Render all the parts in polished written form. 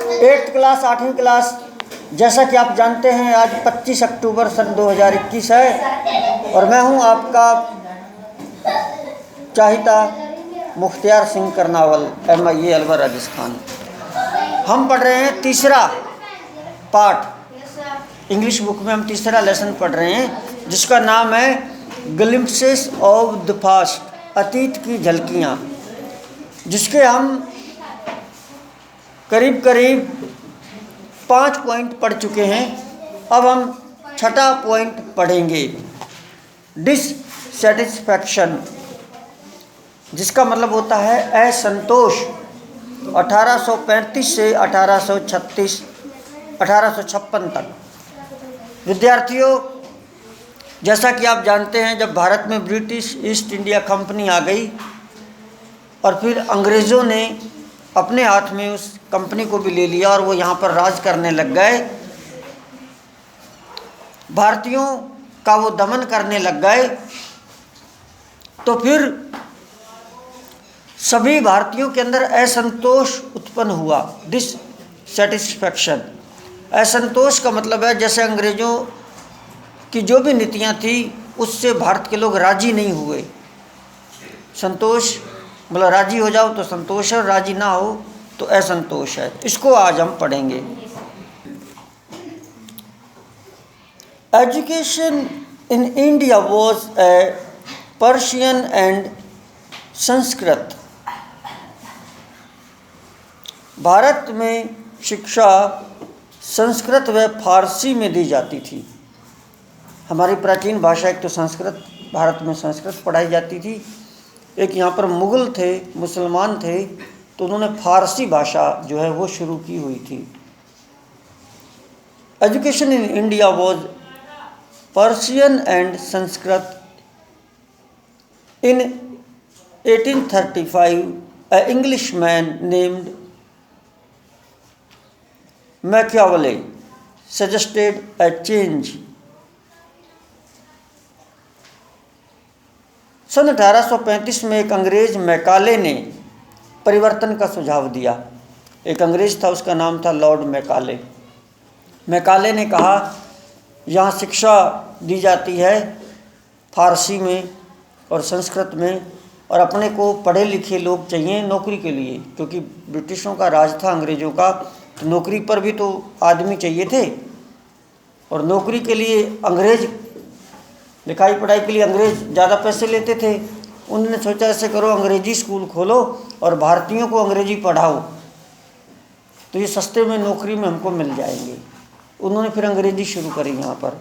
8th class 8वीं class, जैसा कि आप जानते हैं आज 25 अक्टूबर सन 2021 है और मैं हूं आपका चाहिता मुख्तियार सिंह करनावल, MIA अलवर राजस्थान। हम पढ़ रहे हैं तीसरा पाठ, इंग्लिश बुक में हम तीसरा लेसन पढ़ रहे हैं जिसका नाम है ग्लिम्पसेस ऑफ द पास्ट, अतीत की झलकियाँ, जिसके हम करीब करीब 5 पॉइंट पढ़ चुके हैं। अब हम 6ठा पॉइंट पढ़ेंगे, डिससेटिस्फैक्शन, जिसका मतलब होता है असंतोष। 1835 से 1856 तक। विद्यार्थियों, जैसा कि आप जानते हैं जब भारत में ब्रिटिश ईस्ट इंडिया कंपनी आ गई और फिर अंग्रेज़ों ने अपने हाथ में उस कंपनी को भी ले लिया और वो यहाँ पर राज करने लग गए, भारतीयों का वो दमन करने लग गए, तो फिर सभी भारतीयों के अंदर असंतोष उत्पन्न हुआ, डिससेटिस्फैक्शन। असंतोष का मतलब है जैसे अंग्रेज़ों की जो भी नीतियाँ थी उससे भारत के लोग राजी नहीं हुए। संतोष मतलब राजी हो जाओ तो संतोष है, राजी ना हो तो असंतोष है। इसको आज हम पढ़ेंगे। Education in India was a Persian and Sanskrit. Bharat में शिक्षा संस्कृत व फारसी में दी जाती थी। हमारी प्राचीन भाषा एक तो संस्कृत, भारत में संस्कृत पढ़ाई जाती थी, एक यहाँ पर मुग़ल थे, मुसलमान थे, तो उन्होंने फारसी भाषा जो है वो शुरू की हुई थी। Education in India was Persian and Sanskrit. In 1835 a Englishman named Machiavelli suggested a change. सन 1835 में एक अंग्रेज मैकाले ने परिवर्तन का सुझाव दिया। एक अंग्रेज था, उसका नाम था लॉर्ड मैकाले। मैकाले ने कहा यहाँ शिक्षा दी जाती है फारसी में और संस्कृत में, और अपने को पढ़े लिखे लोग चाहिए नौकरी के लिए, क्योंकि ब्रिटिशों का राज था, अंग्रेज़ों का, तो नौकरी पर भी तो आदमी चाहिए थे। और नौकरी के लिए अंग्रेज, लिखाई पढ़ाई के लिए अंग्रेज ज़्यादा पैसे लेते थे। उन्होंने सोचा ऐसे करो, अंग्रेजी स्कूल खोलो और भारतीयों को अंग्रेजी पढ़ाओ, तो ये सस्ते में नौकरी में हमको मिल जाएंगे। उन्होंने फिर अंग्रेजी शुरू करी यहाँ पर।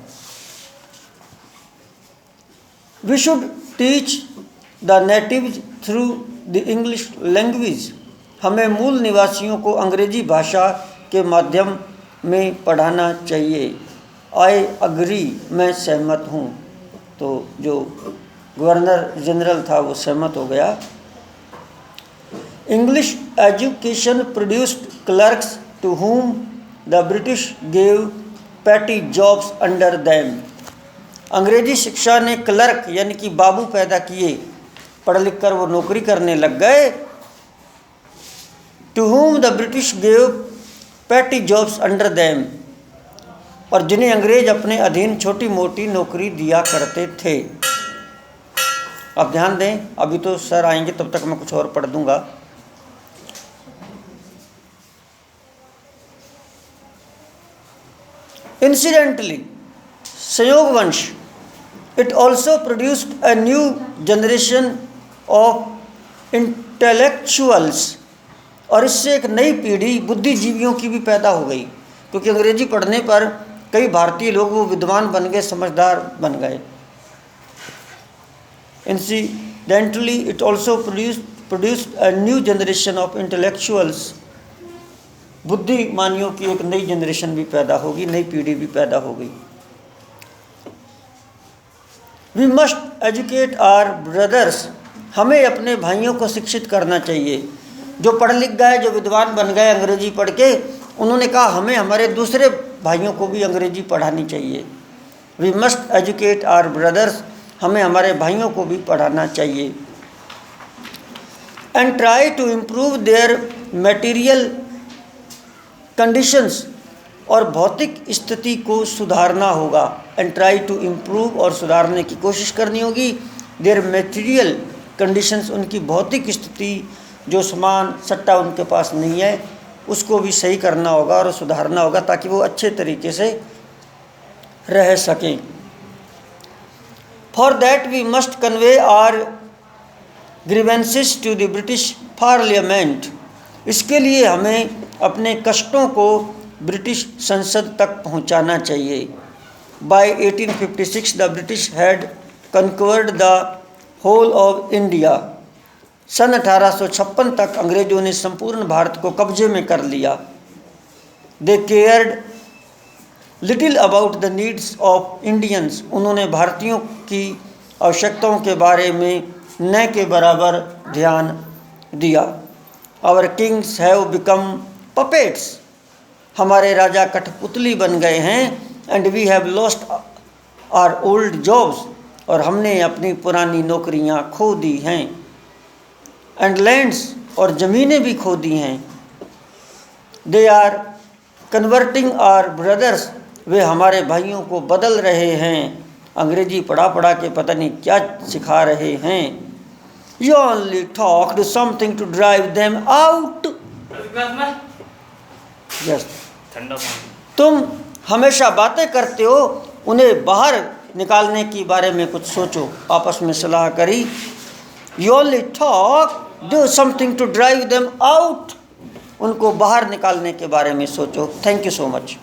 We should teach the natives through the English language. हमें मूल निवासियों को अंग्रेजी भाषा के माध्यम में पढ़ाना चाहिए। आई अग्री, मैं सहमत हूँ। तो जो गवर्नर जनरल था वो सहमत हो गया। English education produced clerks to whom the British gave petty jobs under them. अंग्रेजी शिक्षा ने क्लर्क यानी कि बाबू पैदा किए, पढ़ लिख कर वो नौकरी करने लग गए। To whom the British gave petty jobs under them, और जिन्हें अंग्रेज अपने अधीन छोटी मोटी नौकरी दिया करते थे। अब ध्यान दें, अभी तो सर आएंगे तब तक मैं कुछ और पढ़ दूंगा। इंसिडेंटली, संयोगवंश, it also produced a new generation of intellectuals, और इससे एक नई पीढ़ी बुद्धिजीवियों की भी पैदा हो गई, क्योंकि अंग्रेजी पढ़ने पर कई भारतीय लोग वो विद्वान बन गए, समझदार बन गए। Incidentally it also produced a new generation of intellectuals, बुद्धिमानियों की एक नई जनरेशन भी पैदा होगी, नई पीढ़ी भी पैदा हो गई। We must educate our brothers, हमें अपने भाइयों को शिक्षित करना चाहिए। जो पढ़ लिख गए, जो विद्वान बन गए अंग्रेजी पढ़ के, उन्होंने कहा हमें हमारे दूसरे भाइयों को भी अंग्रेजी पढ़ानी चाहिए। We must educate our brothers, हमें हमारे भाइयों को भी पढ़ाना चाहिए। And try to improve their material conditions और भौतिक स्थिति को सुधारना होगा। एंड ट्राई टू इम्प्रूव, और सुधारने की कोशिश करनी होगी। देयर मेटीरियल कंडीशंस, उनकी भौतिक स्थिति जो सामान सट्टा उनके पास नहीं है उसको भी सही करना होगा और सुधारना होगा ताकि वो अच्छे तरीके से रह सकें। For that we must convey our grievances to the British parliament, इसके लिए हमें अपने कष्टों को ब्रिटिश संसद तक पहुंचाना चाहिए। By 1856 the British had conquered the whole of India, सन 1856 तक अंग्रेजों ने संपूर्ण भारत को कब्जे में कर लिया। They cared little about the needs of Indians, उन्होंने भारतीयों की आवश्यकताओं के बारे में न के बराबर ध्यान दिया। Our kings have become puppets, हमारे राजा कठपुतली बन गए हैं। And we have lost our old jobs, और हमने अपनी पुरानी नौकरियां खो दी हैं। एंड लैंड्स, और ज़मीनें भी खो दी हैं। They are converting our brothers, वे हमारे भाइयों को बदल रहे हैं। अंग्रेजी पढ़ा पढ़ा के पता नहीं क्या सिखा रहे हैं। You only talk to something to drive them out. Yes, तुम हमेशा बातें करते हो, उन्हें बाहर निकालने की बारे में कुछ सोचो। आपस में सलाह करी। You only talk, do something to drive them out, उनको बाहर निकालने के बारे में सोचो। Thank you so much.